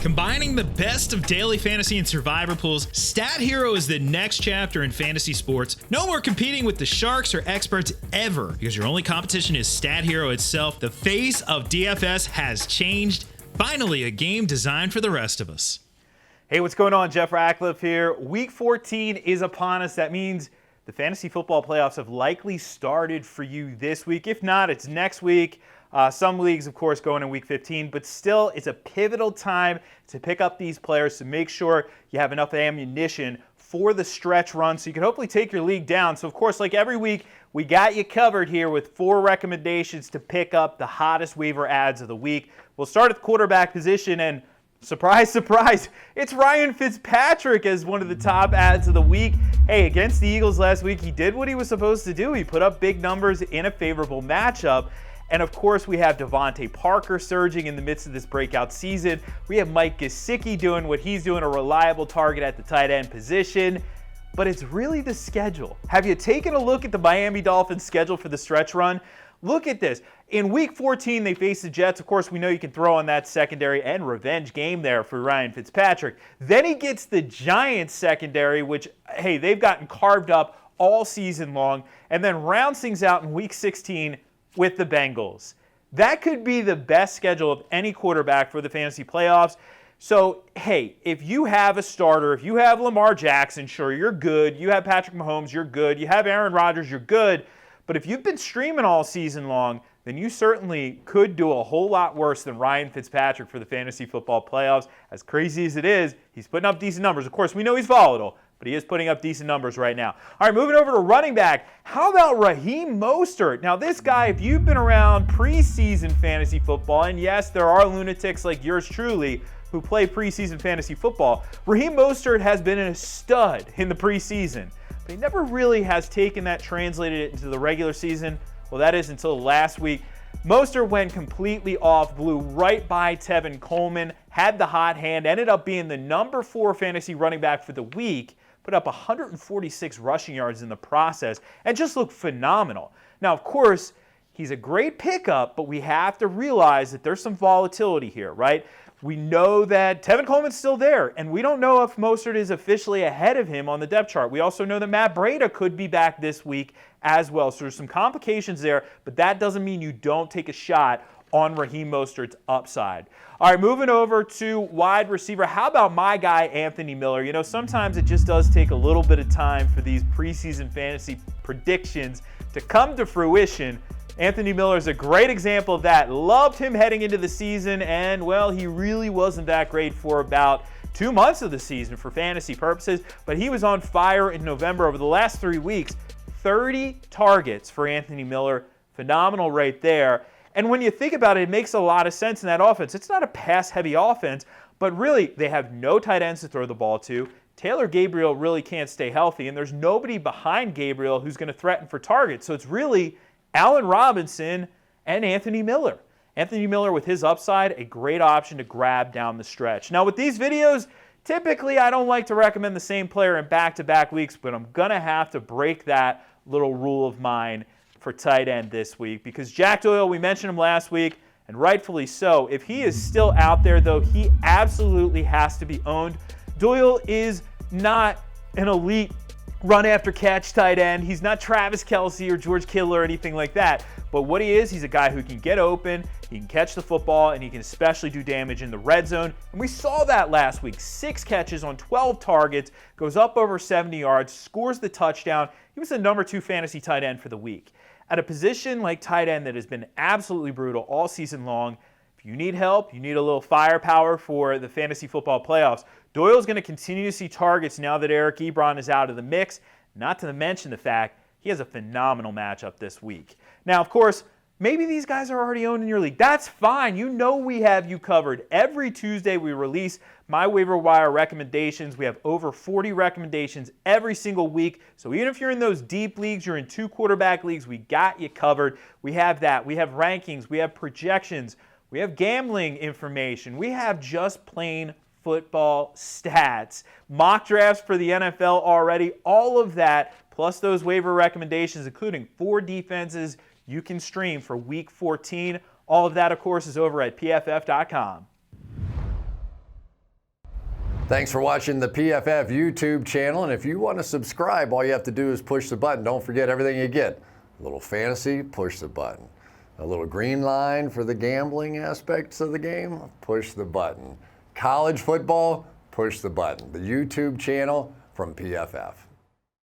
Combining the best of daily fantasy and survivor pools, Stat Hero is the next chapter in fantasy sports. No more competing with the sharks or experts ever, because your only competition is Stat Hero itself. The face of DFS has changed. Finally, a game designed for the rest of us. Hey, what's going on? Jeff Ratcliffe here. Week 14 is upon us. That means the fantasy football playoffs have likely started for you this week. If not, it's next week. Some leagues, of course, going in week 15, but still, it's a pivotal time to pick up these players to make sure you have enough ammunition for the stretch run so you can hopefully take your league down. So, of course, like every week, we got you covered here with 4 recommendations to pick up the hottest waiver ads of the week. We'll start at the quarterback position, and surprise, surprise, it's Ryan Fitzpatrick as one of the top ads of the week. Hey, against the Eagles last week, he did what he was supposed to do. He put up big numbers in a favorable matchup. And of course, we have Devontae Parker surging in the midst of this breakout season. We have Mike Gesicki doing what he's doing, a reliable target at the tight end position. But it's really the schedule. Have you taken a look at the Miami Dolphins schedule for the stretch run? Look at this. In week 14, they face the Jets. Of course, we know you can throw on that secondary and revenge game there for Ryan Fitzpatrick. Then he gets the Giants secondary, which, hey, they've gotten carved up all season long. And then rounds things out in week 16 with the Bengals. That could be the best schedule of any quarterback for the fantasy playoffs. So, hey, if you have a starter, if you have Lamar Jackson, sure, you're good. You have Patrick Mahomes, you're good. You have Aaron Rodgers, you're good. But if you've been streaming all season long, then you certainly could do a whole lot worse than Ryan Fitzpatrick for the fantasy football playoffs. As crazy as it is, he's putting up decent numbers. Of course, we know he's volatile, but he is putting up decent numbers right now. All right, moving over to running back. How about Raheem Mostert? Now, this guy, if you've been around preseason fantasy football, and yes, there are lunatics like yours truly who play preseason fantasy football, Raheem Mostert has been a stud in the preseason, but he never really has taken that, translated it into the regular season. Well, that is until last week. Mostert went completely off, blew right by Tevin Coleman, had the hot hand, ended up being the number 4 fantasy running back for the week, put up 146 rushing yards in the process, and just looked phenomenal. Now, of course, he's a great pickup, but we have to realize that there's some volatility here, right? We know that Tevin Coleman's still there, and we don't know if Mostert is officially ahead of him on the depth chart. We also know that Matt Breida could be back this week as well. So there's some complications there, but that doesn't mean you don't take a shot on Raheem Mostert's upside. All right, moving over to wide receiver. How about my guy, Anthony Miller? You know, sometimes it just does take a little bit of time for these preseason fantasy predictions to come to fruition. Anthony Miller is a great example of that. Loved him heading into the season, and, well, he really wasn't that great for about 2 months of the season for fantasy purposes, but he was on fire in November. Over the last 3 weeks, 30 targets for Anthony Miller. Phenomenal right there. And when you think about it, it makes a lot of sense in that offense. It's not a pass-heavy offense, but really, they have no tight ends to throw the ball to. Taylor Gabriel really can't stay healthy, and there's nobody behind Gabriel who's going to threaten for targets. So it's really Allen Robinson and Anthony Miller. Anthony Miller, with his upside, a great option to grab down the stretch. Now, with these videos, typically I don't like to recommend the same player in back-to-back weeks, but I'm going to have to break that little rule of mine for tight end this week, because Jack Doyle, we mentioned him last week, and rightfully so. If he is still out there, though, he absolutely has to be owned. Doyle is not an elite run-after-catch tight end. He's not Travis Kelce or George Kittle or anything like that. But what he is, he's a guy who can get open, he can catch the football, and he can especially do damage in the red zone. And we saw that last week. 6 catches on 12 targets, goes up over 70 yards, scores the touchdown. He was the number 2 fantasy tight end for the week. At a position like tight end that has been absolutely brutal all season long, if you need help, you need a little firepower for the fantasy football playoffs, Doyle's going to continue to see targets now that Eric Ebron is out of the mix, not to mention the fact he has a phenomenal matchup this week. Now, of course, maybe these guys are already owned in your league. That's fine. You know we have you covered. Every Tuesday we release my waiver wire recommendations. We have over 40 recommendations every single week. So even if you're in those deep leagues, you're in 2 quarterback leagues, we got you covered. We have that. We have rankings. We have projections. We have gambling information. We have just plain football stats, mock drafts for the NFL already, all of that, plus those waiver recommendations, including 4 defenses you can stream for Week 14. All of that, of course, is over at PFF.com. Thanks for watching the PFF YouTube channel. And if you want to subscribe, all you have to do is push the button. Don't forget everything you get. A little fantasy, push the button. A little green line for the gambling aspects of the game, push the button. College football, push the button. The YouTube channel from PFF.